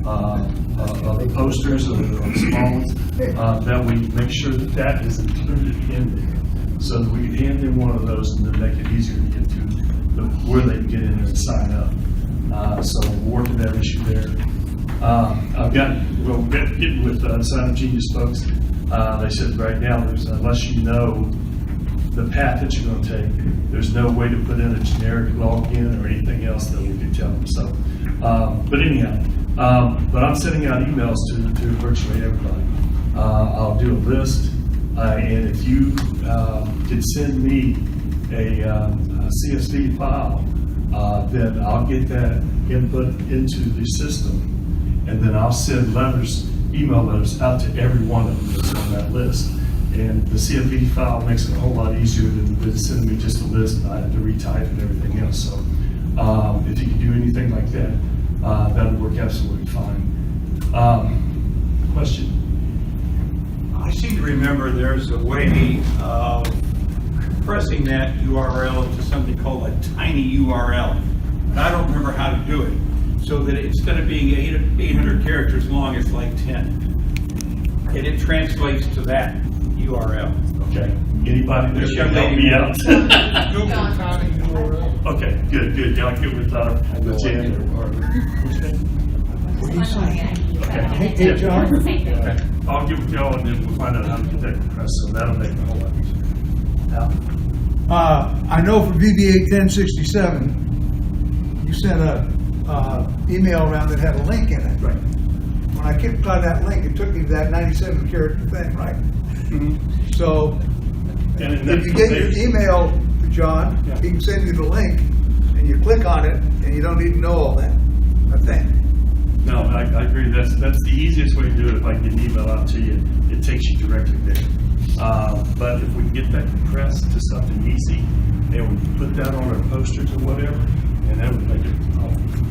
the posters or the small ones, that we make sure that that is included in there, so that we can hand them one of those and then make it easier to get to where they can get in and sign up. So we're working that issue there. We'll get with Sign Up Genius folks. They said right now, unless you know the path that you're going to take, there's no way to put in a generic login or anything else that we can tell them. So, but anyhow, but I'm sending out emails to virtually everybody. I'll do a list, and if you can send me a CSV file, then I'll get that input into the system, and then I'll send email letters out to every one of them that's on that list. And the CSV file makes it a whole lot easier than sending me just a list and I have to retype and everything else. So if you can do anything like that, that'll work absolutely fine. Question? I seem to remember there's a way of compressing that URL into something called a tiny URL. And I don't remember how to do it. So that instead of being 800 characters long, it's like 10. And it translates to that URL. Okay. Anybody that can help me out? Google tiny URL. Okay, good. Y'all get with Jan or What are you saying? okay. Hey, John. Okay. I'll get with y'all and then we'll find out how to get that compressed. So that'll make it a whole lot easier. I know for VBA 1067, you sent a email around that had a link in it. Right. When I clicked on that link, it took me to that 97 character thing, right? Mm-hmm. So And if you get your email to John, Yeah. he can send you the link, and you click on it, and you don't need to know all that, I think. No, I agree. That's the easiest way to do it. If I can get an email out to you, it takes you directly there. But if we can get that compressed to something easy, and we can put that on our posters or whatever, and that would make it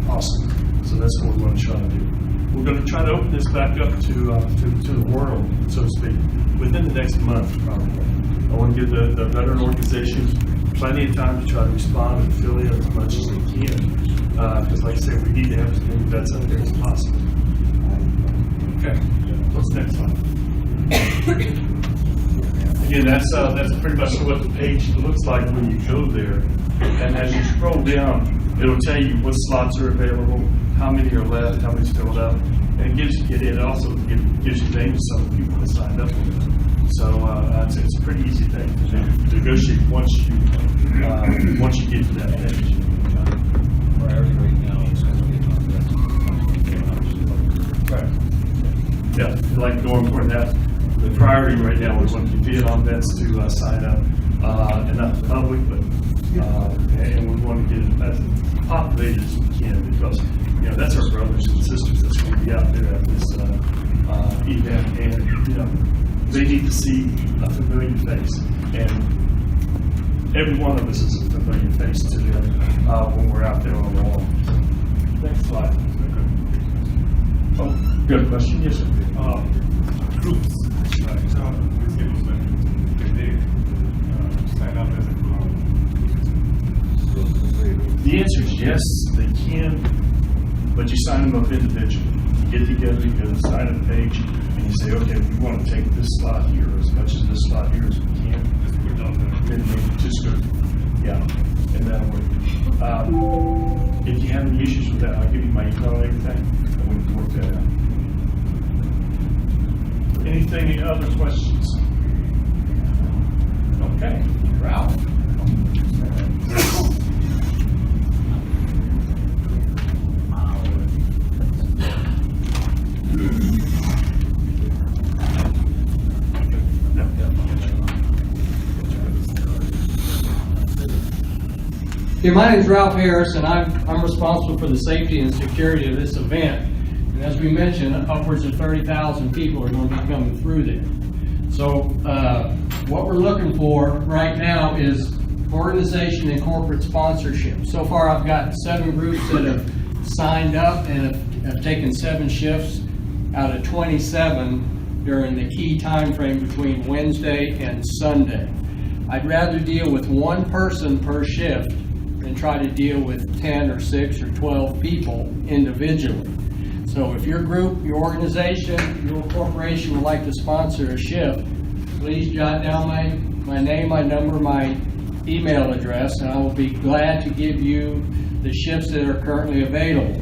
awesome. So that's what we're going to try to do. We're going to try to open this back up to the world, so to speak, within the next month, probably. I want to give the veteran organizations plenty of time to try to respond and affiliate as much as they can. Because like I said, we need to have as many vets out there as possible. Okay, what's next one? Again, that's pretty much what the page looks like when you go there. And as you scroll down, it'll tell you what slots are available, how many are left, how many's filled out, and it also gives you names of some of the people that signed up for it. So it's a pretty easy thing to negotiate once you get to that page. Priority right now is going to be Right. Yeah, like going for that. The priority right now is when you Vietnam vets to sign up, and not the public, but and we want to get it as populated as we can, because that's our brothers and sisters that's going to be out there at this event, and they need to see a familiar face, and every one of us is a familiar face to them when we're out there on the wall. Next slide. Oh, good question. Yes, sir. Groups. So can they sign up as a group? The answer is yes, they can, but you sign them up individually. You get together, you go to the sign-up page, and you say, okay, we want to take this slot here as much as this slot here as we can. Just put it on there. Then they just go, and that'll work. If you have any issues with that, I'll give you my email and everything, and we can work that out. Any other questions? Okay, Ralph. Yeah, my name is Ralph Harris, and I'm responsible for the safety and security of this event. And as we mentioned, upwards of 30,000 people are going to be coming through there. So what we're looking for right now is organization and corporate sponsorship. So far, I've got 7 groups that have signed up and have taken 7 shifts out of 27 during the key time frame between Wednesday and Sunday. I'd rather deal with 1 person per shift than try to deal with 10 or 6 or 12 people individually. So if your group, your organization, your corporation would like to sponsor a shift, please jot down my name, my number, my email address, and I will be glad to give you the shifts that are currently available.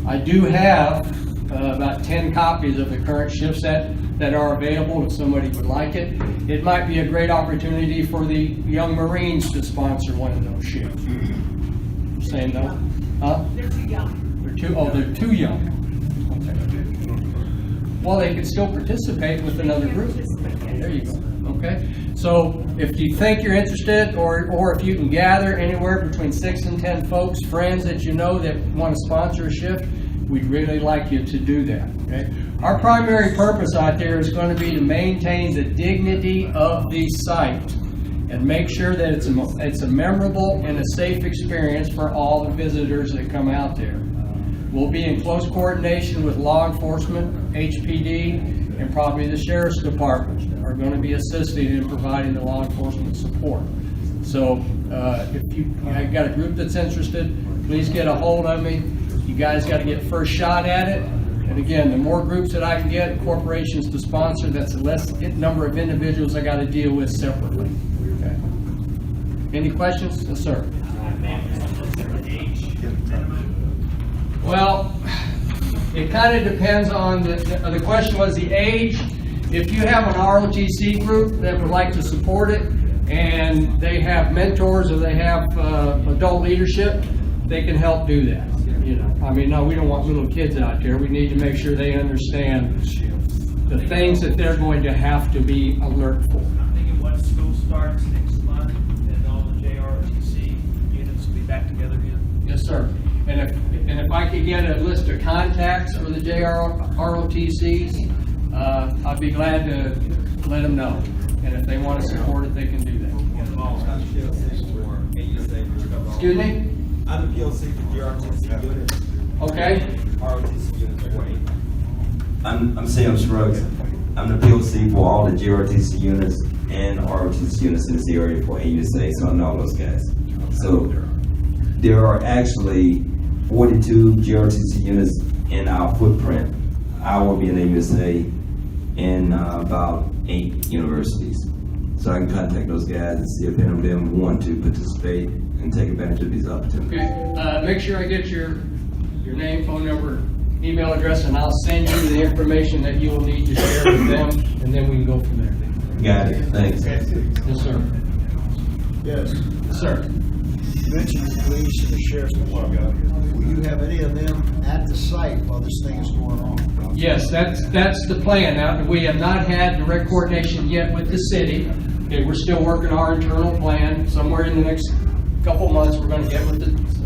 I do have about 10 copies of the current shift set that are available if somebody would like it. It might be a great opportunity for the young Marines to sponsor one of those shifts. Saying no? Huh? They're too young. They're too young. Okay. Well, they could still participate with another group. There you go. Okay? So if you think you're interested, or if you can gather anywhere between 6 and 10 folks, friends that you know that want to sponsor a shift, we'd really like you to do that. Okay? Our primary purpose out there is going to be to maintain the dignity of the site and make sure that it's a memorable and a safe experience for all the visitors that come out there. We'll be in close coordination with law enforcement, HPD, and probably the Sheriff's Department are going to be assisting in providing the law enforcement support. So if you got a group that's interested, please get a hold of me. You guys got to get first shot at it. And again, the more groups that I can get, corporations to sponsor, that's the less number of individuals I got to deal with separately. Okay. Any questions? Yes, sir. Well, it kind of depends on the question was the age. If you have an ROTC group that would like to support it and they have mentors or they have adult leadership, they can help do that. You know, I mean, no, we don't want little kids out there. We need to make sure they understand the things that they're going to have to be alert for. I'm thinking once school starts next month, and all the JROTC units will be back together again. Yes, sir. And if I could get a list of contacts for the ROTCs, I'd be glad to let them know. And if they want to support it, they can do that. Excuse me? I'm the PLC for GRTC units. Okay. ROTC units. I'm Sam Scruggs. I'm the PLC for all the GRTC units and ROTC units in this area for AUSA, so I know all those guys. So there are actually 42 GRTC units in our footprint. I will be in AUSA in about 8 universities. So I can contact those guys and see if any of them want to participate and take advantage of these opportunities. Okay. Make sure I get your name, phone number, email address, and I'll send you the information that you will need to share with them, and then we can go from there. Got it. Thanks. Okay. Yes, sir. Yes. Yes, sir. You mentioned the police and the sheriff's department. Will you have any of them at the site while this thing is going on? Yes, that's the plan. Now, we have not had direct coordination yet with the city. Okay, we're still working our internal plan. Somewhere in the next couple months, we're going to get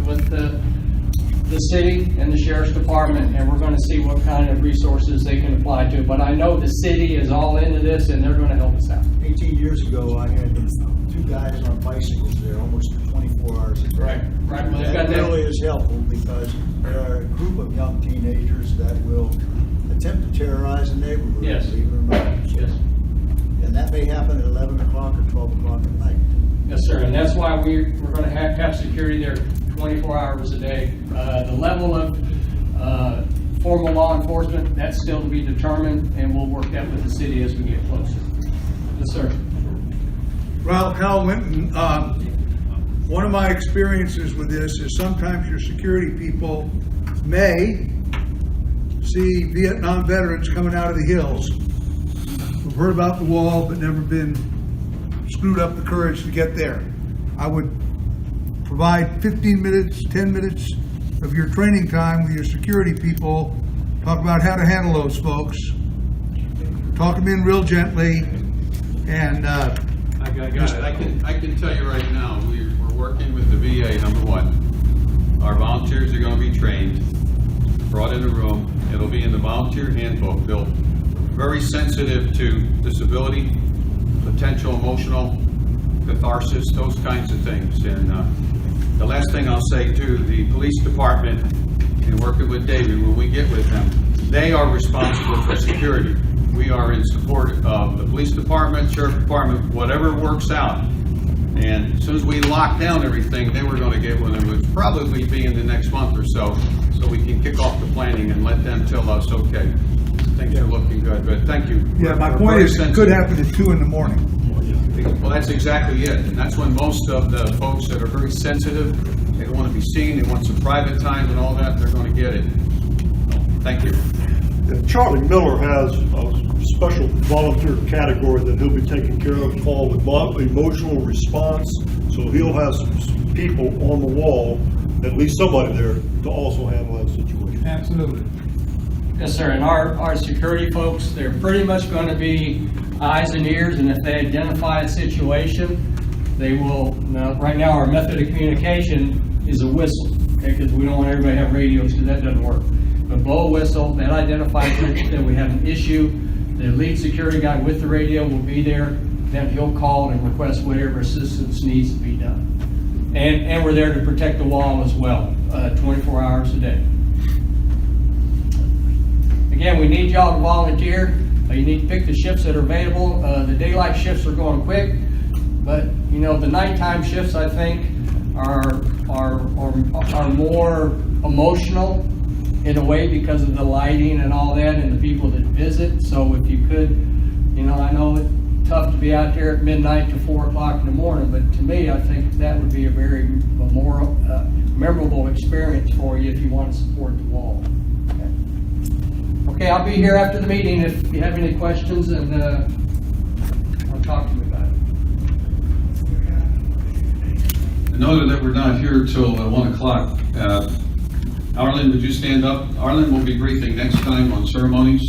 with the city and the sheriff's department, and we're going to see what kind of resources they can apply to. But I know the city is all into this, and they're going to help us out. 18 years ago, I had 2 guys on bicycles there almost 24 hours a day. Right. Well, they've got That that. really is helpful because there are a group of young teenagers that will attempt to terrorize a neighborhood, Yes. believe it or not. So- Yes. And that may happen at 11 o'clock or 12 o'clock at night. Yes, sir, and that's why we're going to have security there 24 hours a day. The level of formal law enforcement, that's still to be determined, and we'll work that with the city as we get closer. Yes, sir. Well, Cal Winton, one of my experiences with this is sometimes your security people may see Vietnam veterans coming out of the hills. We've heard about the wall, but never been screwed up the courage to get there. I would provide 15 minutes, 10 minutes of your training time with your security people, talk about how to handle those folks, talk them in real gently, and I got it. I can tell you right now, we're working with the VA, number one. Our volunteers are going to be trained, brought in a room. It'll be in the volunteer handbook. They'll very sensitive to disability, potential emotional catharsis, those kinds of things. And the last thing I'll say too, the police department, in working with David, when we get with them, they are responsible for security. We are in support of the police department, sheriff department, whatever works out. And as soon as we lock down everything, then we're going to get with them, which will probably be in the next month or so. so we can kick off the planning and let them tell us, okay, things are looking good, but thank you. Yeah, my We're point very is, it sensitive. could happen at 2 in the morning. Well, that's exactly it, and that's when most of the folks that are very sensitive, they don't want to be seen, they want some private time and all that, they're going to get it. Thank you. Charlie Miller has a special volunteer category that he'll be taking care of called emotional response. So he'll have some people on the wall, at least somebody there, to also handle that situation. Absolutely. Yes, sir, and our security folks, they're pretty much going to be eyes and ears, and if they identify a situation, they will, right now, our method of communication is a whistle, okay, because we don't want everybody to have radios, because that doesn't work. But blow a whistle, that identifies that we have an issue, the lead security guy with the radio will be there, then he'll call and request whatever assistance needs to be done. And we're there to protect the wall as well, 24 hours a day. Again, we need y'all to volunteer. You need to pick the shifts that are available. The daylight shifts are going quick, but you know, the nighttime shifts, I think, are more emotional in a way because of the lighting and all that and the people that visit. So if you could, you know, I know it's tough to be out there at midnight to 4 o'clock in the morning, but to me, I think that would be a very memorable experience for you if you want to support the wall. Okay, I'll be here after the meeting if you have any questions, and I'll talk to you about it. In order that we're not here till 1 o'clock, Arlen, would you stand up? Arlen will be briefing next time on ceremonies,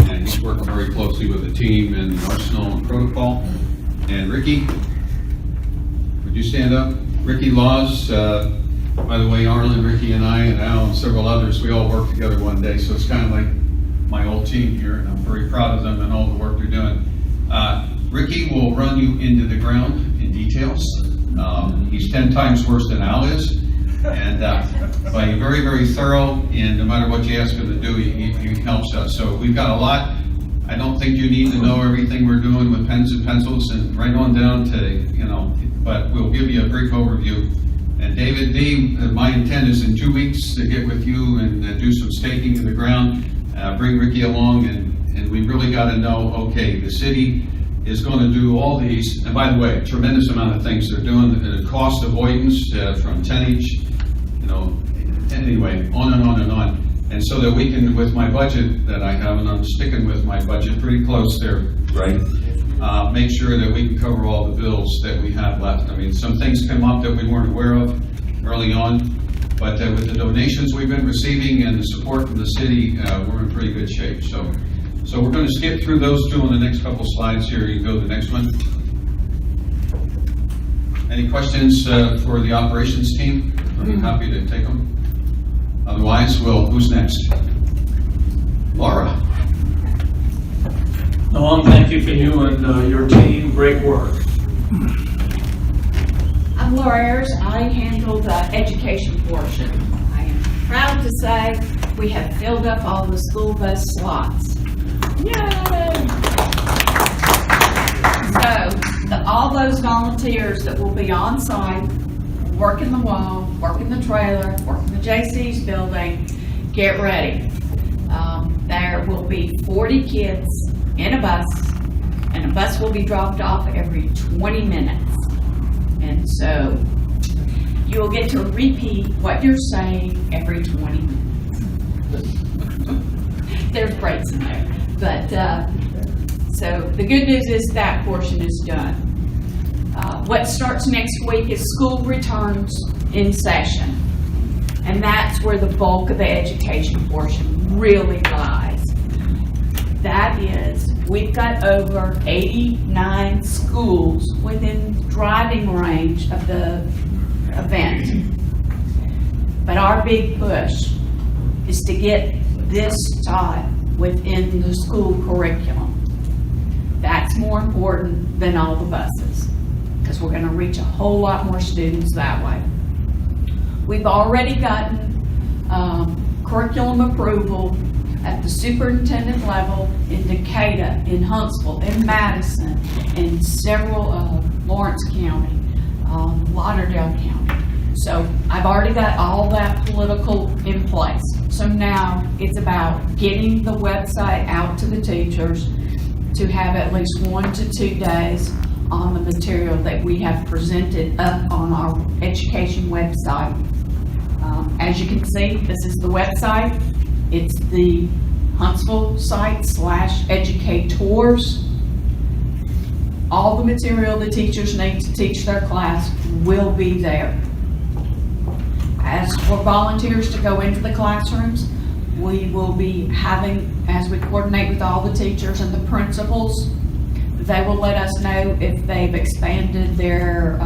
and he's working very closely with the team in Arsenal and Protocol. And Ricky, would you stand up? Ricky Laws, by the way, Arlen, Ricky, and I, and Al, and several others, we all worked together one day, so it's kind of like my old team here, and I'm very proud of them and all the work they're doing. Ricky will run you into the ground in details. He's 10 times worse than Al is, and but he's very, very thorough, and no matter what you ask him to do, he helps us. So we've got a lot. I don't think you need to know everything we're doing with pens and pencils and right on down to, you know, but we'll give you a brief overview. And David D., my intent is in 2 weeks to get with you and do some staking in the ground, bring Ricky along, and we really got to know, okay, the city is going to do all these, and by the way, a tremendous amount of things they're doing, the cost avoidance from 10H, you know, anyway, on and on and on. And so that we can, with my budget that I have, and I'm sticking with my budget pretty close there, right? Make sure that we can cover all the bills that we have left. I mean, some things come up that we weren't aware of early on, but with the donations we've been receiving and the support from the city, we're in pretty good shape. So we're going to skip through those two on the next couple slides here. You can go to the next one. Any questions for the operations team? I'm happy to take them. Otherwise, who's next? Laura. Norm, thank you for you and your team. Great work. I'm Laura Ayers. I handle the education portion. I am proud to say we have filled up all the school bus slots. Yay! So, all those volunteers that will be on site, working the wall, working the trailer, working the JC's building, get ready. There will be 40 kids in a bus, and a bus will be dropped off every 20 minutes. And so you will get to repeat what you're saying every 20 minutes. There's breaks in there. But, so the good news is that portion is done. What starts next week is school returns in session. And that's where the bulk of the education portion really lies. That is, we've got over 89 schools within driving range of the event. But our big push is to get this taught within the school curriculum. That's more important than all the buses, because we're going to reach a whole lot more students that way. We've already gotten curriculum approval at the superintendent level in Decatur, in Huntsville, in Madison, in several Lawrence County, Lauderdale County. So I've already got all that political in place. So now it's about getting the website out to the teachers to have at least 1 to 2 days on the material that we have presented up on our education website. As you can see, this is the website. It's the Huntsville site /educators. All the material the teachers need to teach their class will be there. As for volunteers to go into the classrooms, we will be having, as we coordinate with all the teachers and the principals, they will let us know if they've expanded their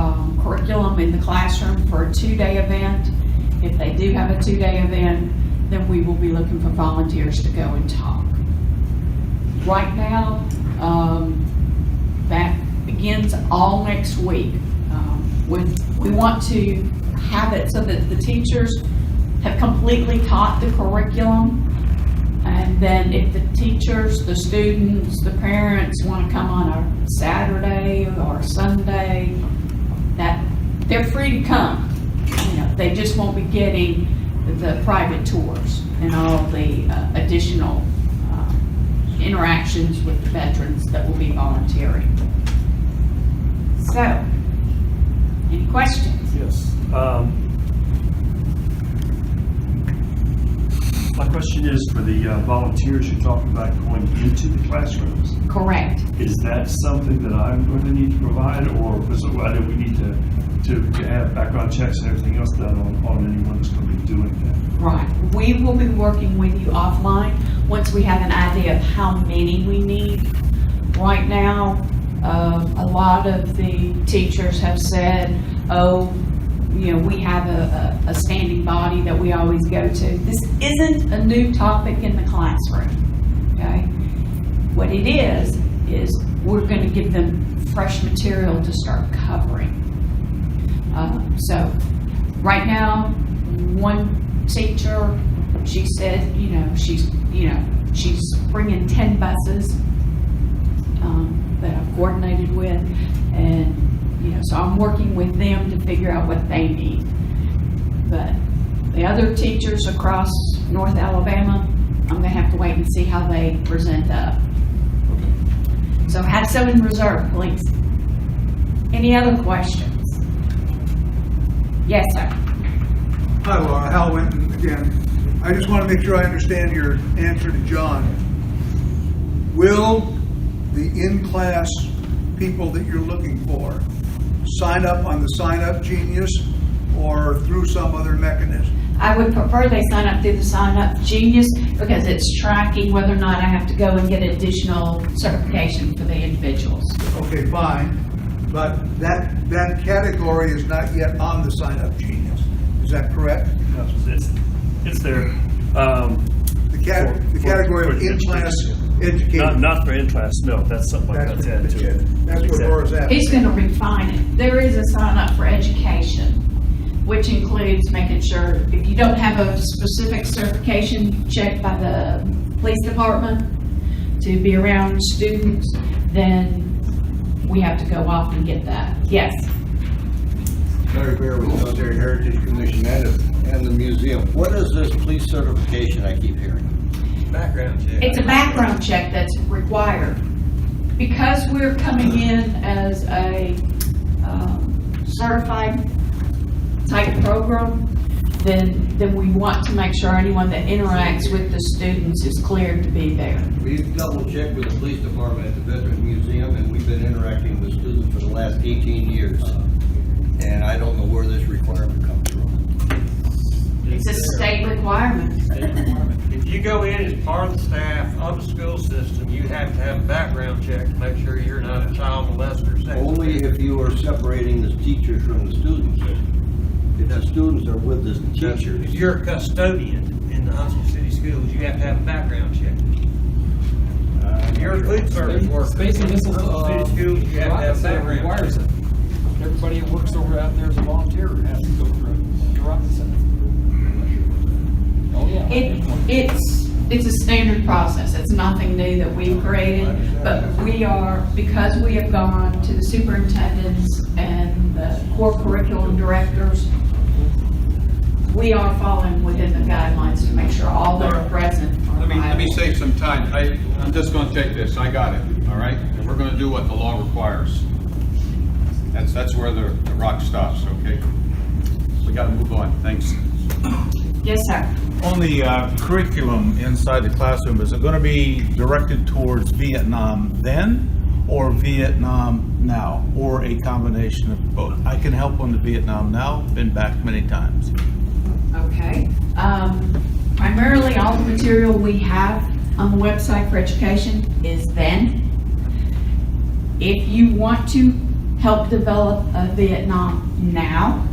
curriculum in the classroom for a 2-day event. If they do have a 2-day event, then we will be looking for volunteers to go and talk. Right now, that begins all next week. We want to have it so that the teachers have completely taught the curriculum, and then if the teachers, the students, the parents want to come on a Saturday or Sunday, that they're free to come. You know, they just won't be getting the private tours and all the additional interactions with the veterans that will be volunteering. So, any questions? Yes. My question is for the volunteers you're talking about going into the classrooms. Correct. Is that something that I'm going to need to provide, or do we need to have background checks and everything else done on anyone that's going to be doing that? Right. We will be working with you offline once we have an idea of how many we need. Right now, a lot of the teachers have said, oh, you know, we have a standing body that we always go to. This isn't a new topic in the classroom, okay? What it is we're going to give them fresh material to start covering. So right now, one teacher, she said, she's bringing 10 buses that I've coordinated with, and so I'm working with them to figure out what they need. But the other teachers across North Alabama, I'm going to have to wait and see how they present up. So have some in reserve, please. Any other questions? Yes, sir. Hi, Laura. Hal Winton again. I just want to make sure I understand your answer to John. Will the in-class people that you're looking for sign up on the Sign Up Genius or through some other mechanism? I would prefer they sign up through the Sign Up Genius because it's tracking whether or not I have to go and get additional certification for the individuals. Okay, fine. But that category is not yet on the Sign Up Genius. Is that correct? No, it's there. The category of in-class education. Not for in-class, no, that's something like that's added to it. That's what Laura's asking. He's going to refine it. There is a sign up for education, which includes making sure if you don't have a specific certification checked by the police department to be around students, then we have to go off and get that. Yes. Larry Bear with the Military Heritage Commission and the museum. What is this police certification I keep hearing? Background check. It's a background check that's required. Because we're coming in as a certified type program, then we want to make sure anyone that interacts with the students is cleared to be there. We've double checked with the police department at the Veterans Museum, and we've been interacting with students for the last 18 years. And I don't know where this requirement comes from. It's a state requirement. If you go in as part of the staff of the school system, you have to have a background check to make sure you're not a child molester. Only if you are separating the teachers from the students. If the students are with the teachers. If you're a custodian in the Huntsville City Schools, you have to have a background check. If you're a food service worker, Basically, this is, Huntsville City Schools, you have to have a background requires check. it. Everybody who works over out there as a volunteer has to go through the rocket center. Oh, yeah. It's a standard process. It's nothing new that we've created, but because we have gone to the superintendents and the core curriculum directors, we are following within the guidelines to make sure all that are present are Let me viable. save some time. I'm just gonna take this, I got it, all right? And we're gonna do what the law requires. That's where the rock stops, okay? We gotta move on, thanks. Yes, sir. On the curriculum inside the classroom, is it going to be directed towards Vietnam then or Vietnam now, or a combination of both? I can help on the Vietnam now, been back many times. Okay. Primarily, all the material we have on the website for education is then. If you want to help develop a Vietnam now,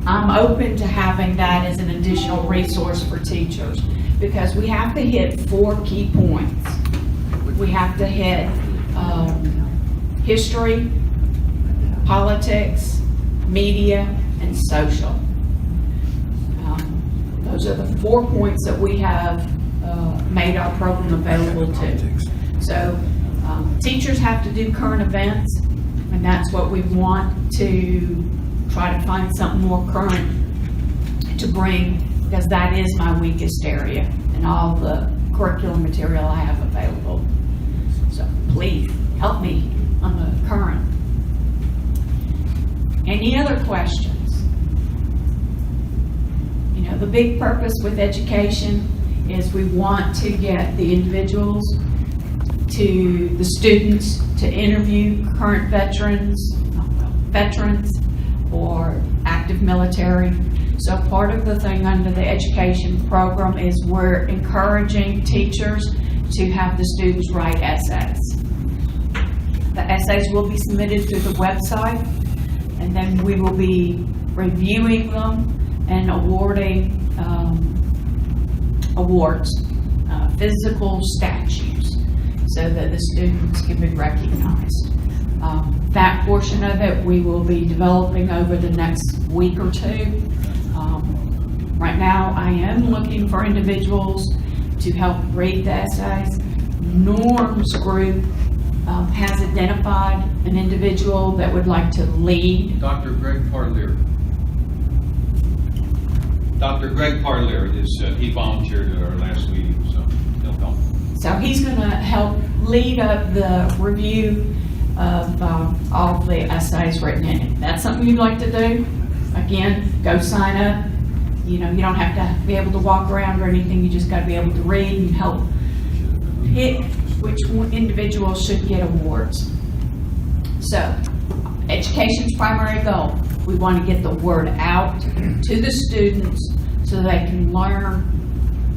I'm open to having that as an additional resource for teachers, because we have to hit 4 key points. We have to hit history, politics, media, and social. Those are the 4 points that we have made our program available to. So teachers have to do current events, and that's what we want to try to find something more current to bring, because that is my weakest area and all the curriculum material I have available. So please help me on the current. Any other questions? You know, the big purpose with education is we want to get the individuals to the students to interview current veterans or active military. So part of the thing under the education program is we're encouraging teachers to have the students write essays. The essays will be submitted through the website, and then we will be reviewing them and awarding awards, physical statues, so that the students can be recognized. That portion of it we will be developing over the next week or 2. Right now I am looking for individuals to help read the essays. Norm's group has identified an individual that would like to lead. Dr. Greg Parlier. Dr. Greg Parlier he volunteered at our last meeting, so he'll help. So he's going to help lead up the review of all the essays written in it. That's something you'd like to do? Again, go sign up. You know, you don't have to be able to walk around or anything. You just got to be able to read and help pick which individual should get awards. So, education's primary goal. We want to get the word out to the students so they can learn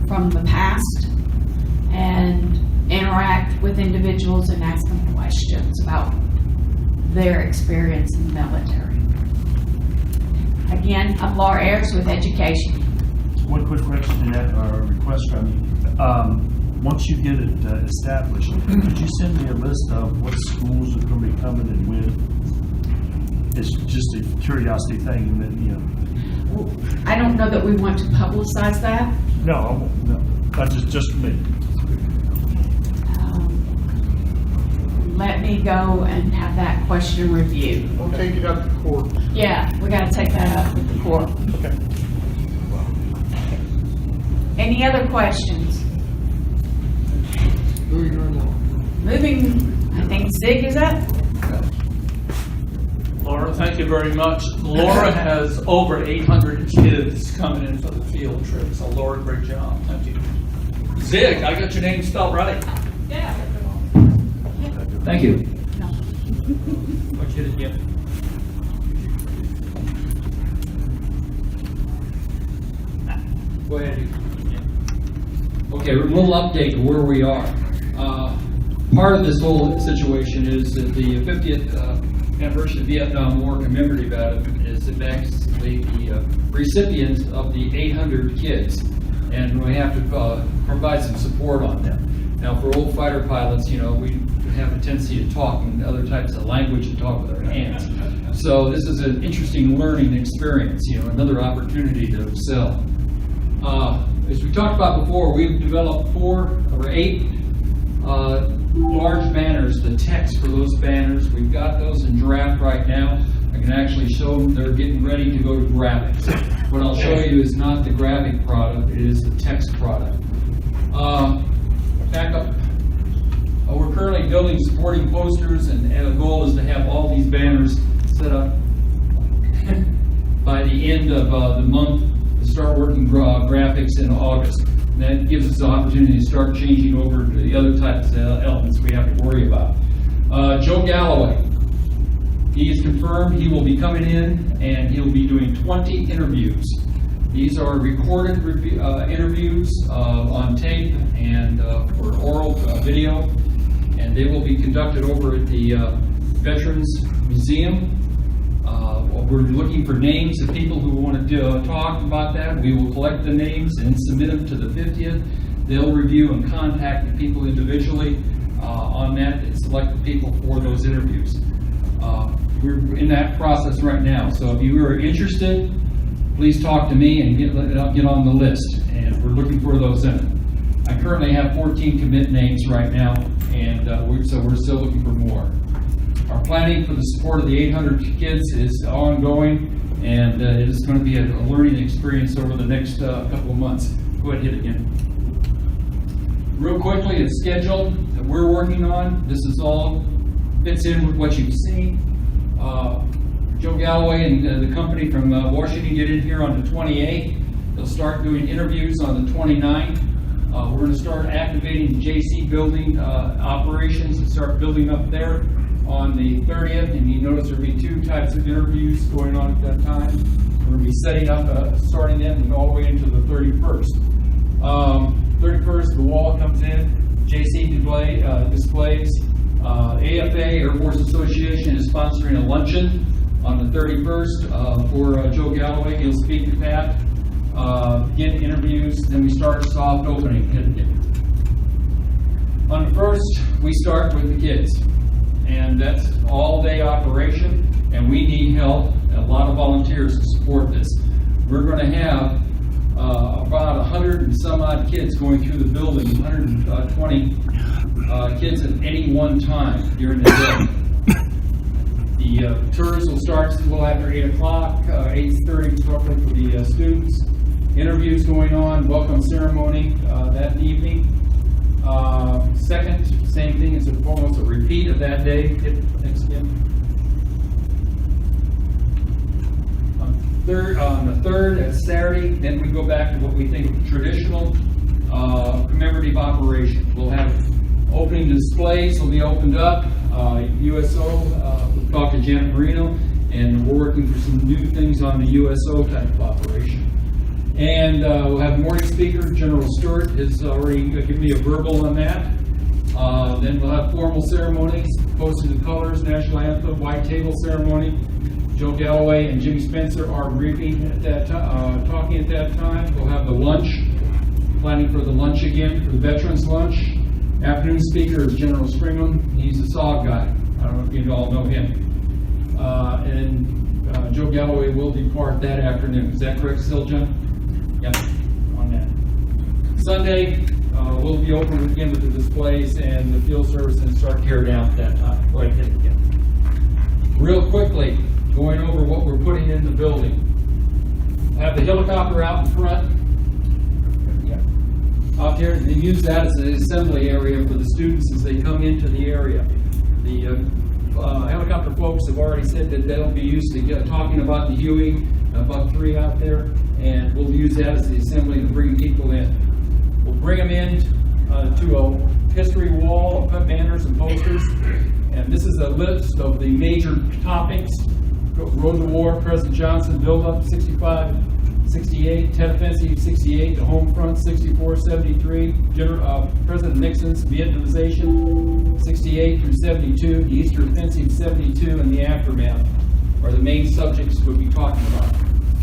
from the past and interact with individuals and ask them questions about their experience in the military. Again, I'm Laura Ayers with Education. One quick question or request from you. Once you get it established, could you send me a list of what schools are going to be coming and when? It's just a curiosity thing, and then, you know. I don't know that we want to publicize that. No, I won't. No, that's just for me. Let me go and have that question reviewed. Don't take it up to court. Yeah, we got to take that up with the court. Okay. Any other questions? Moving, I think Zig is up. Laura, thank you very much. Laura has over 800 kids coming in for the field trip, so Laura, great job. Thank you. Zig, I got your name spelled right. Yeah. Thank you. No. What you did get? Go ahead. Okay, a little update where we are. Part of this whole situation is that the 50th anniversary of the Vietnam War commemorative event is actually the recipients of the 800 kids, and we have to provide some support on them. Now, for old fighter pilots, you know, we have a tendency to talk in other types of language and talk with our hands. So this is an interesting learning experience, you know, another opportunity to excel. As we talked about before, we've developed 4 or 8 large banners, the text for those banners. We've got those in draft right now. I can actually show them they're getting ready to go to graphics. What I'll show you is not the graphic product, it is the text product. Back up. We're currently building supporting posters, and the goal is to have all these banners set up by the end of the month to start working graphics in August. And that gives us the opportunity to start changing over to the other types of elements we have to worry about. Joe Galloway, he is confirmed he will be coming in and he'll be doing 20 interviews. These are recorded interviews on tape and for oral video, and they will be conducted over at the Veterans Museum. We're looking for names of people who want to talk about that. We will collect the names and submit them to the 50th. They'll review and contact the people individually on that and select the people for those interviews. We're in that process right now. So if you are interested, please talk to me and get on the list. And we're looking for those in. I currently have 14 commit names right now, and so we're still looking for more. Our planning for the support of the 800 kids is ongoing, and it is going to be a learning experience over the next couple of months. Go ahead, hit again. Real quickly, the schedule that we're working on, this is all fits in with what you've seen. Joe Galloway and the company from Washington get in here on the 28th. They'll start doing interviews on the 29th. We're going to start activating the JC building operations and start building up there on the 30th. And you notice there'll be two types of interviews going on at that time. We're going to be setting up, starting them and all the way into the 31st. 31st, the wall comes in, JC displays. AFA, Air Force Association, is sponsoring a luncheon on the 31st for Joe Galloway. He'll speak at that. Get interviews, then we start soft opening. On the 1st, we start with the kids, and that's all-day operation, and we need help, a lot of volunteers to support this. We're going to have about 100 and some odd kids going through the building, 120 kids at any one time during the day. The tours will start a little after 8 o'clock, 8:30 roughly for the students. Interviews going on, welcome ceremony that evening. Second, same thing, it's almost a repeat of that day. Next again. On the 3rd, that's Saturday, then we go back to what we think of traditional commemorative operation. We'll have opening displays will be opened up. USO, we'll talk to Janet Marino, and we're working for some new things on the USO type of operation. And we'll have morning speaker, General Stewart has already given me a verbal on that. Then we'll have formal ceremonies, posting the colors, national anthem, white table ceremony. Joe Galloway and Jimmy Spencer are briefing at that talking at that time. We'll have the lunch, planning for the lunch again, for the veterans lunch. Afternoon speaker is General Stringham. He's a SOG guy. I don't know if you all know him. And Joe Galloway will depart that afternoon. Is that correct still, John? Yep, on that. Sunday, we'll be open again with the displays and the field service and start carried out at that time. Go ahead, hit it again. Real quickly, going over what we're putting in the building. I have the helicopter out in front. Out there, they use that as an assembly area for the students as they come into the area. The helicopter folks have already said that they'll be used to talking about the Huey, Buck 3 out there, and we'll use that as the assembly to bring people in. We'll bring them in to a history wall of banners and posters, and this is a list of the major topics. Road to War, President Johnson, build up 65, 68, Tet Offensive 68, the Home Front 64, 73, President Nixon's Vietnamization 68 through 72, the Eastern Offensive 72, and the aftermath are the main subjects we'll be talking about.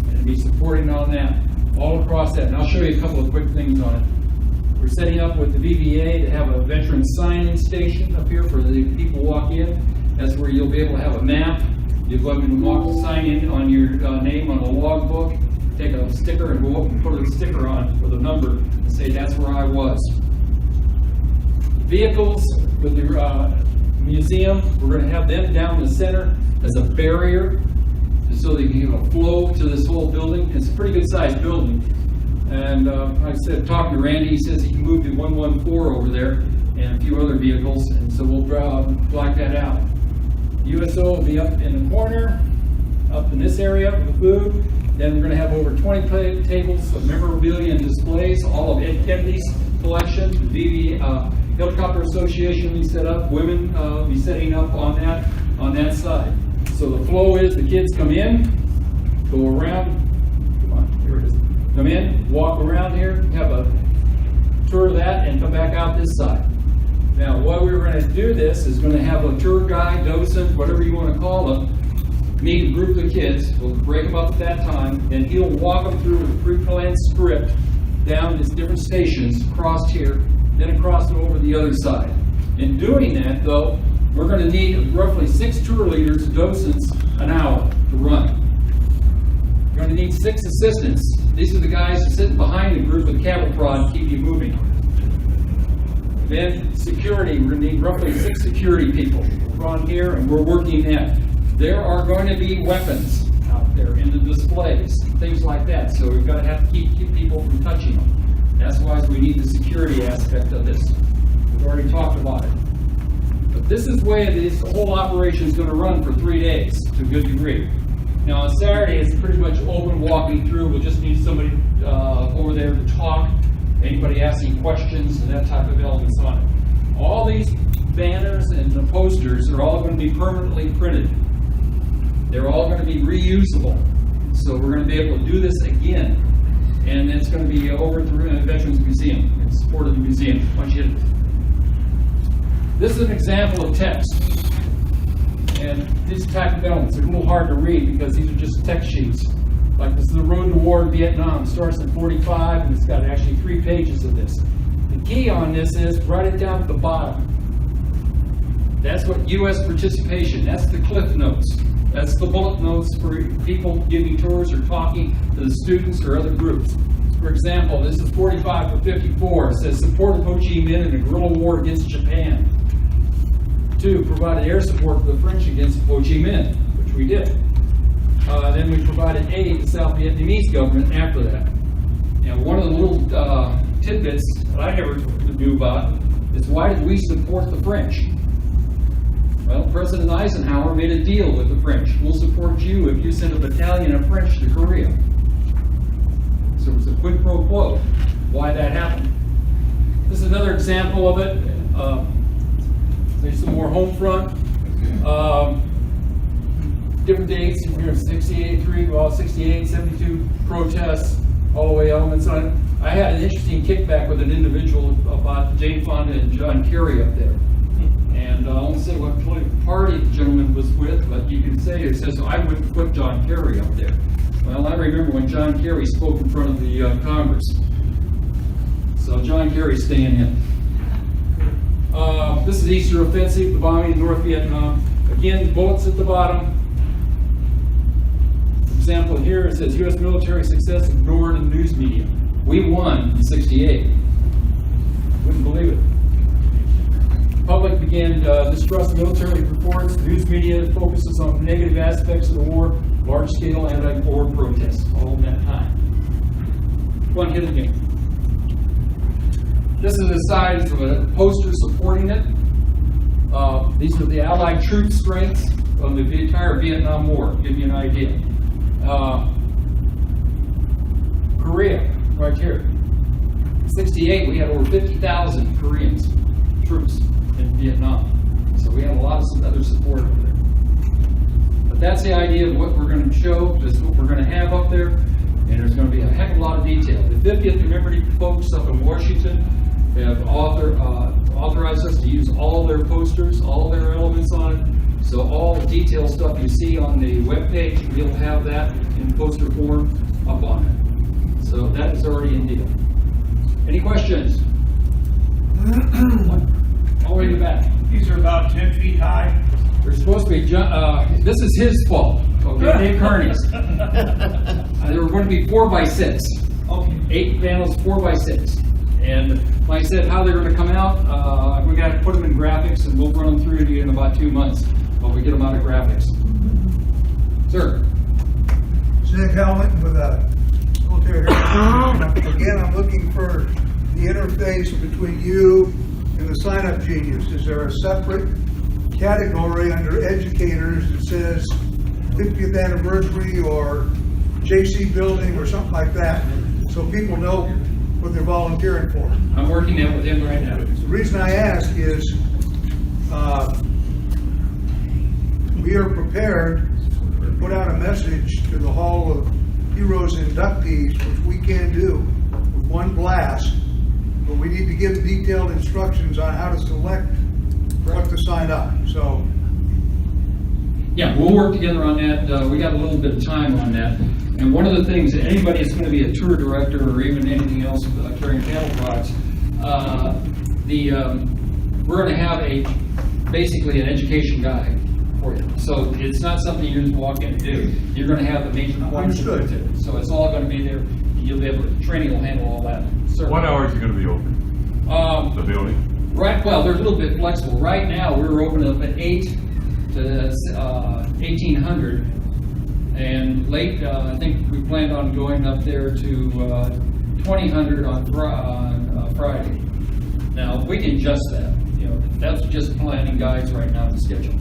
And be supporting on that, all across that. And I'll show you a couple of quick things on it. We're setting up with the VBA to have a veteran sign-in station up here for the people walk in. That's where you'll be able to have a map. You're going to sign in on your name on a logbook, take a sticker and go up and put a sticker on for the number and say that's where I was. Vehicles with the museum, we're going to have them down the center as a barrier so they can give a flow to this whole building. It's a pretty good sized building. And like I said, talking to Randy, he says he can move the 114 over there and a few other vehicles, and so we'll block that out. USO will be up in the corner, up in this area with the food. Then we're going to have over 20 tables of memorabilia and displays, all of Ed Kennedy's collection. The VV Helicopter Association will be set up. Women will be setting up on that side. So the flow is the kids come in, go around. Come on, here it is. Come in, walk around here, have a tour of that, and come back out this side. Now, what we're going to do this is going to have a tour guide, docent, whatever you want to call them, meet a group of kids. We'll break them up at that time, and he'll walk them through with a pre-planned script down these different stations, across here, then across over the other side. In doing that, though, we're going to need roughly 6 tour leaders, docents, an hour to run. You're going to need 6 assistants. These are the guys sitting behind the group with the cattle prod to keep you moving. Then security, we're going to need roughly 6 security people. We're on here and we're working that. There are going to be weapons out there in the displays, things like that. So we've got to have to keep people from touching them. That's why we need the security aspect of this. We've already talked about it. But this is the way this whole operation is going to run for 3 days to a good degree. Now on Saturday, it's pretty much open walking through. We'll just need somebody over there to talk, anybody asking questions and that type of elements on it. All these banners and the posters are all going to be permanently printed. They're all going to be reusable. So we're going to be able to do this again. And it's going to be over at the Veterans Museum in support of the museum. This is an example of text. And these type of elements are a little hard to read because these are just text sheets. Like this is the Road to War in Vietnam. It starts in 45 and it's got actually 3 pages of this. The key on this is write it down at the bottom. That's what U.S. participation, that's the cliff notes. That's the bullet notes for people giving tours or talking to the students or other groups. For example, this is 45 for 54. It says support of Ho Chi Minh in a guerrilla war against Japan. 2, provided air support to the French against Ho Chi Minh, which we did. Then we provided aid to the South Vietnamese government after that. And one of the little tidbits that I never knew about is why did we support the French? Well, President Eisenhower made a deal with the French. We'll support you if you send a battalion of French to Korea. So it was a quid pro quo why that happened. This is another example of it. There's some more home front. Different dates, 68, 68, 72 protests, all the way elements on it. I had an interesting kickback with an individual about Jane Fonda and John Kerry up there. And I won't say what political party the gentleman was with, but you can say it says, I wouldn't put John Kerry up there. Well, I remember when John Kerry spoke in front of the Congress. So John Kerry's staying in. This is the Eastern Offensive, the bombing in North Vietnam. Again, bullets at the bottom. For example, here it says U.S. military success ignored in news media. We won in 68. Wouldn't believe it. Public began distrust military reports. News media focuses on negative aspects of the war, large-scale anti-war protests, all in that time. One hit again. This is the size of a poster supporting it. These are the Allied troop strengths of the entire Vietnam War, to give you an idea. Korea, right here. 68, we had over 50,000 Koreans, troops in Vietnam. So we had a lot of other support over there. But that's the idea of what we're going to show, this is what we're going to have up there, and there's going to be a heck of a lot of detail. The 50th Commemorative folks up in Washington have authorized us to use all their posters, all their elements on it. So all the detailed stuff you see on the webpage, you'll have that in poster form up on it. So that is already in deal. Any questions? All the way to the back. These are about 10 feet high. They're supposed to be, this is his fault, okay, Dave Kearney's. They were going to be 4x6. Okay. 8 panels, 4x6. And like I said, how they're going to come out, we got to put them in graphics and we'll run them through to you in about 2 months while we get them out of graphics. Sir? Zig Helmut with a military. Again, I'm looking for the interface between you and the Sign Up Genius. Is there a separate category under educators that says 50th anniversary or JC building or something like that, so people know what they're volunteering for? I'm working that with him right now. The reason I ask is, we are prepared to put out a message to the Hall of Heroes inductees, which we can do with one blast, but we need to give detailed instructions on how to select what to sign up, so. Yeah, we'll work together on that. We got a little bit of time on that. And one of the things, that anybody that's going to be a tour director or even anything else carrying panel products, we're going to have basically an education guide for you. So it's not something you just walk in and do. You're going to have the major points. Understood. So it's all going to be there. You'll be able to, training will handle all that. What hours are you going to be open? The building? Right, well, they're a little bit flexible. Right now, we're open up at 8 to 1800. And late, I think we planned on going up there to 2000 on Friday. Now, we can adjust that. You know, that's just planning guides right now, the schedule.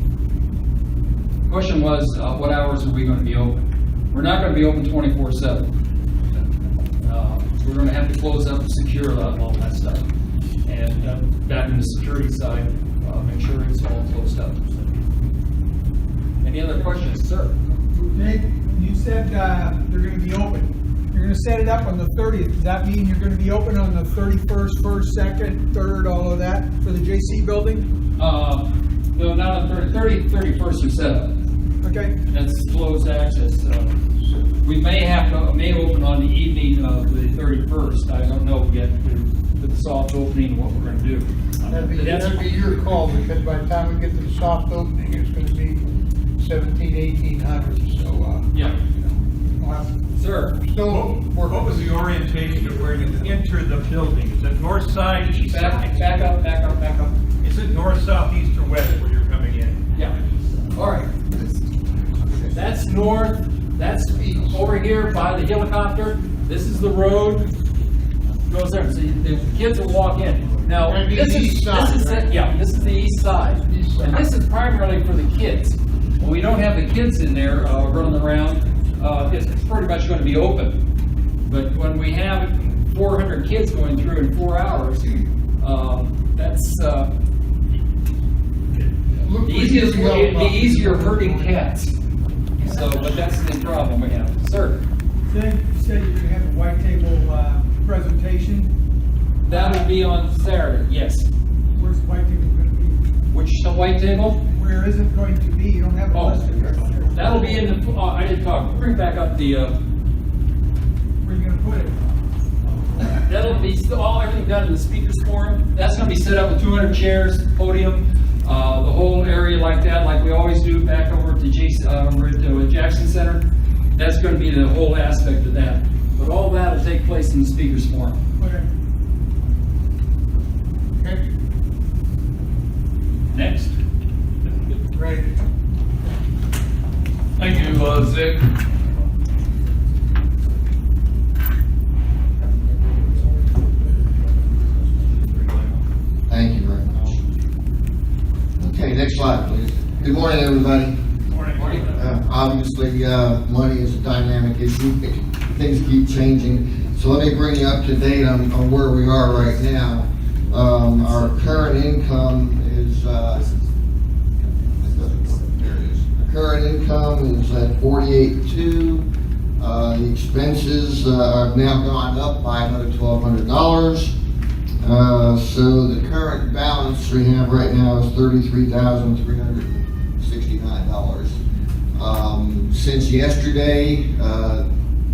Question was, what hours are we going to be open? We're not going to be open 24/7. We're going to have to close up and secure all that stuff. And back in the security side, make sure it's all closed up. Any other questions, sir? Nick, you said they're going to be open. You're going to set it up on the 30th. Does that mean you're going to be open on the 31st, 1st, 2nd, 3rd, all of that for the JC building? No, not on 30th, 31st is set up. Okay. That's closed access. We may open on the evening of the 31st. I don't know yet the soft opening, what we're going to do. That'd be your call, because by the time we get to the soft opening, it's going to be 1800. So, yeah. Sir. What was the orientation of where you enter the building? Is it north side, east side? Back up. Is it north, south, east, or west where you're coming in? Yeah. All right. That's north. That's over here by the helicopter. This is the road. Goes there. So the kids will walk in. Now, this is the east side. And this is primarily for the kids. When we don't have the kids in there running around, it's pretty much going to be open. But when we have 400 kids going through in 4 hours, that's the easier herding cats. So, but that's the problem we have. Sir? You said you're going to have a white table presentation? That will be on Saturday, yes. Where's the white table going to be? Which white table? Where is it going to be? You don't have a list of it. That'll be in the, I didn't talk, bring back up the, Where are you going to put it? that'll be everything done in the speakers forum. That's going to be set up with 200 chairs, podium, the whole area like that, like we always do back over at the Jackson Center. That's going to be the whole aspect of that. But all that will take place in the speakers forum. Okay. Next. Right. Thank you, Zig. Thank you very much. Okay, next slide, please. Good morning, everybody. Morning. Obviously, money is a dynamic issue. Things keep changing. So let me bring you up to date on where we are right now. Our current income is at 48.2. The expenses have now gone up by another $1,200. So the current balance we have right now is $33,369. Since yesterday,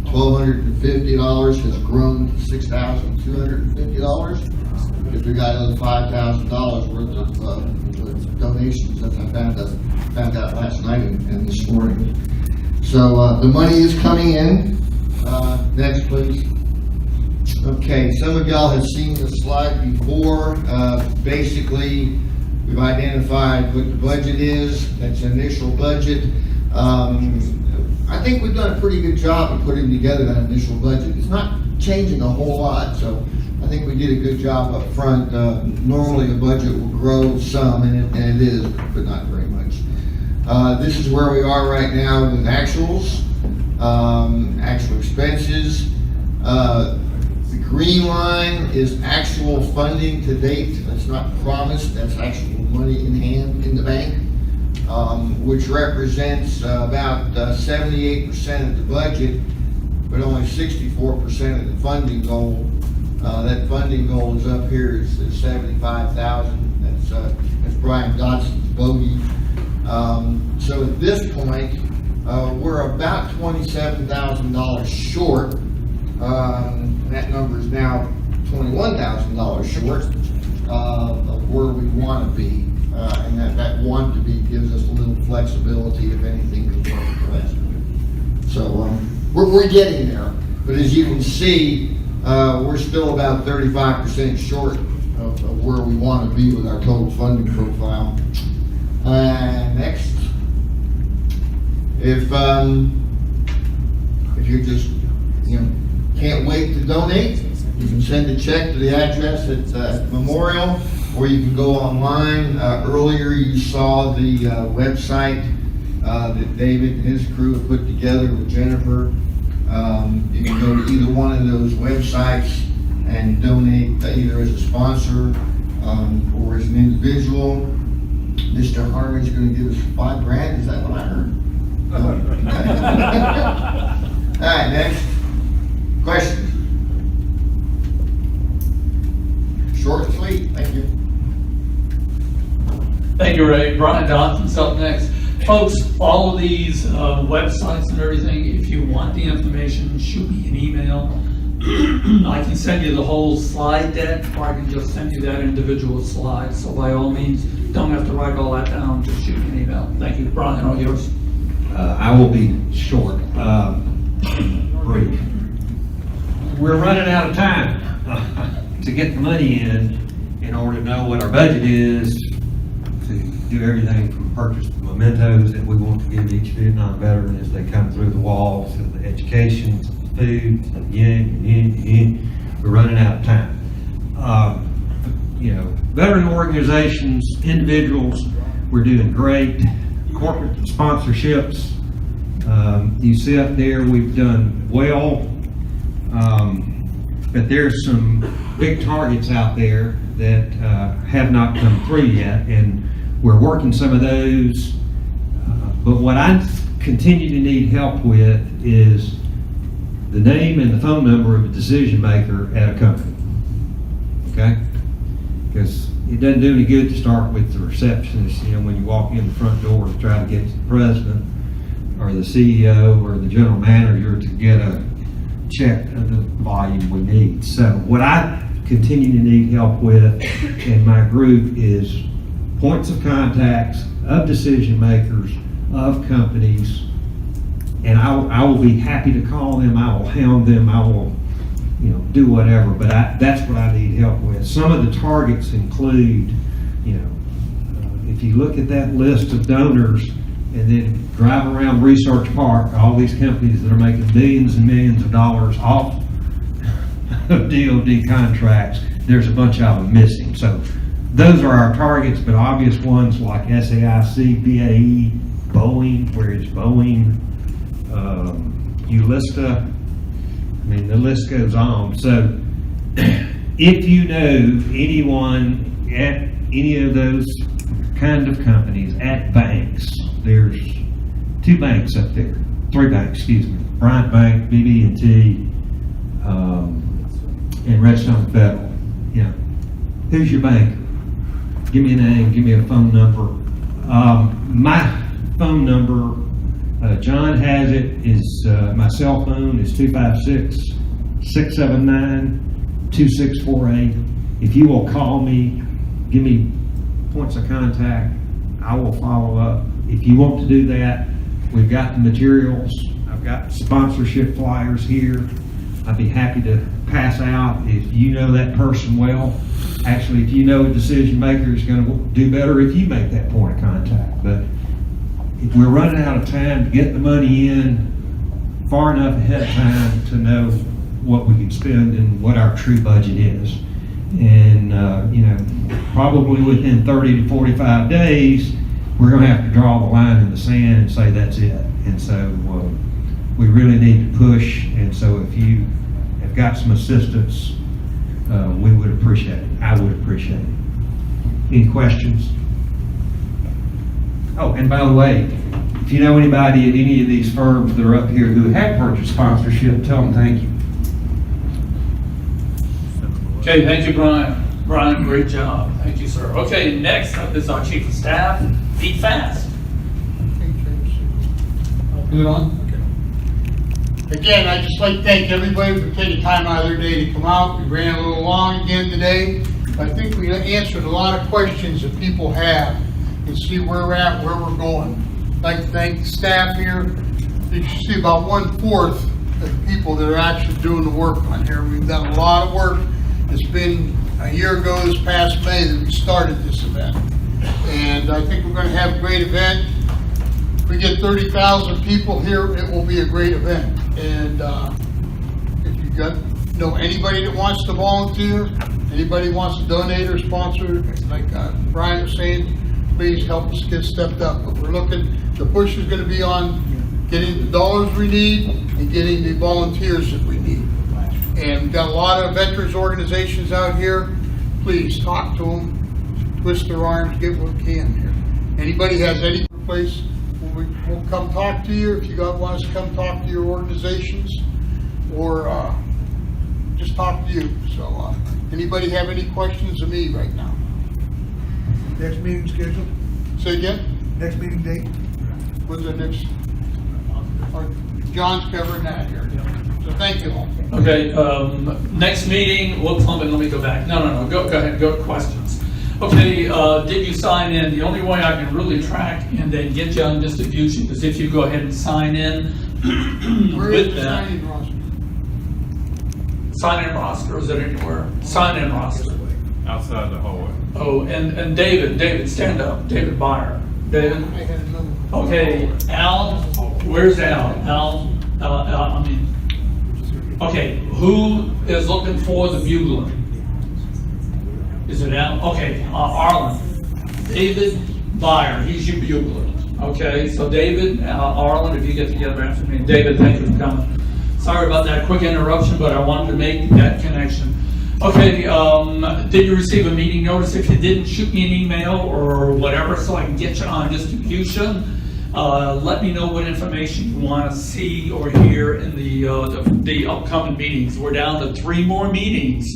$1,250 has grown to $6,250 because we got another $5,000 worth of donations that I found out last night and this morning. So the money is coming in. Next, please. Okay, some of y'all have seen the slide before. Basically, we've identified what the budget is. That's the initial budget. I think we've done a pretty good job of putting together that initial budget. It's not changing a whole lot, so I think we did a good job up front. Normally a budget will grow some, and it is, but not very much. This is where we are right now with actuals, actual expenses. The green line is actual funding to date. That's not promised, that's actual money in hand in the bank, which represents about 78% of the budget, but only 64% of the funding goal. That funding goal is up here is 75,000. That's Brian Dodson's bogey. So at this point, we're about $27,000 short. That number is now $21,000 short of where we want to be, and that want to be gives us a little flexibility if anything goes wrong for that. So we're getting there, but as you can see, we're still about 35% short of where we want to be with our total funding profile. Next, if you're just can't wait to donate, you can send a check to the address at Memorial, or you can go online. Earlier you saw the website that David and his crew have put together with Jennifer. You can go to either one of those websites and donate either as a sponsor or as an individual. Mr. Harmon's going to give us $5,000. Is that what I heard? All right, next. Questions? Short and sweet, thank you. Thank you, Ray. Brian Johnson's up next. Folks, all of these websites and everything, if you want the information, shoot me an email. I can send you the whole slide deck, or I can just send you that individual slide. So by all means, don't have to write all that down, just shoot me an email. Thank you. Brian, all yours. I will be short, brief. We're running out of time to get the money in order to know what our budget is, to do everything from purchase the mementos that we want to give each Vietnam veteran as they come through the walls, to the education, to the food, to the yin. We're running out of time. Veteran organizations, individuals, we're doing great. Corporate sponsorships, you see up there, we've done well. But there's some big targets out there that have not come through yet, and we're working some of those. But what I continue to need help with is the name and the phone number of a decision maker at a company. Okay? Because it doesn't do any good to start with the receptionist, when you walk in the front door to try to get to the president or the CEO or the general manager to get a check of the volume we need. So what I continue to need help with in my group is points of contacts of decision makers, of companies, and I will be happy to call them, I will hound them, I will do whatever, but that's what I need help with. Some of the targets include, if you look at that list of donors and then drive around Research Park, all these companies that are making millions and millions of dollars off of DOD contracts, there's a bunch of them missing. So those are our targets, but obvious ones like SAIC, BAE, Boeing, where is Boeing, Ulista, the list goes on. So if you know anyone at any of those kind of companies, at banks, there's 2 banks up there, 3 banks, excuse me, Bryant Bank, BB&T, and Redstone Federal. Who's your banker? Give me a name, give me a phone number. My phone number, John has it, is my cell phone is 256-679-2648. If you will call me, give me points of contact, I will follow up. If you want to do that, we've got the materials. I've got sponsorship flyers here. I'd be happy to pass out if you know that person well. Actually, if you know a decision maker is going to do better if you make that point of contact. But if we're running out of time to get the money in, far enough ahead of time to know what we can spend and what our true budget is. And, probably within 30 to 45 days, we're gonna have to draw the line in the sand and say that's it. And so, we really need to push, and so if you have got some assistance, we would appreciate it. I would appreciate it. Any questions? Oh, and by the way, if you know anybody at any of these firms that are up here who have purchased sponsorship, tell them thank you. Okay, thank you, Brian. Brian, great job. Thank you, sir. Okay, next up is our chief of staff, Pete Fast. Good on? Again, I'd just like to thank everybody for taking time out of their day to come out. We ran a little long again today, but I think we answered a lot of questions that people have and see where we're at, where we're going. I'd like to thank the staff here. You should see about 1/4 of the people that are actually doing the work on here. We've done a lot of work. It's been a year ago this past May that we started this event. And I think we're going to have a great event. If we get 30,000 people here, it will be a great event. And if you know anybody that wants to volunteer, anybody wants to donate or sponsor, like Brian was saying, please help us get stepped up. But we're looking, the push is going to be on getting the dollars we need and getting the volunteers that we need. And we've got a lot of veterans organizations out here. Please talk to them, twist their arms, get what we can here. Anybody has any place, we'll come talk to you if you want us to come talk to your organizations, or just talk to you. So anybody have any questions of me right now? Next meeting scheduled? Say again? Next meeting date? When's the next? John's covering that here. So thank you all. Okay, next meeting, whoops, let me go back. No, go ahead, go to questions. Okay, did you sign in? The only way I can really track and then get you on distribution is if you go ahead and sign in. Where is the sign-in roster? Sign-in roster, is it anywhere? Sign-in roster. Outside the hallway. Oh, and David, stand up. David Byer. David? I had another. Okay, Al, where's Al? Okay, who is looking for the bugler? Is it Al? Okay, Arlen. David Byer, he's your bugler. Okay, so David, Arlen, if you get together after me. David, thank you for coming. Sorry about that quick interruption, but I wanted to make that connection. Okay, did you receive a meeting notice? If you didn't, shoot me an email or whatever so I can get you on distribution. Let me know what information you want to see or hear in the upcoming meetings. We're down to 3 more meetings,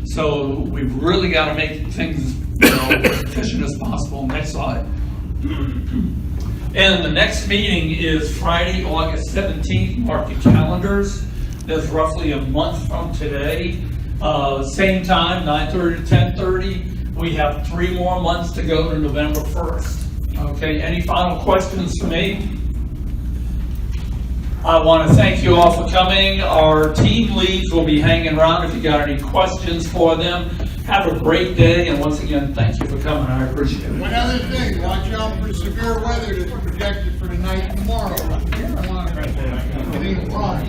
so we've really got to make things as efficient as possible. Next slide. And the next meeting is Friday, August 17th. Mark your calendars. That's roughly a month from today. Same time, 9:30 to 10:30. We have 3 more months to go to November 1st. Okay, any final questions for me? I want to thank you all for coming. Our team leads will be hanging around if you got any questions for them. Have a great day, and once again, thank you for coming. I appreciate it. One other thing, watch out for severe weather that's projected for tonight and tomorrow. Anything wrong?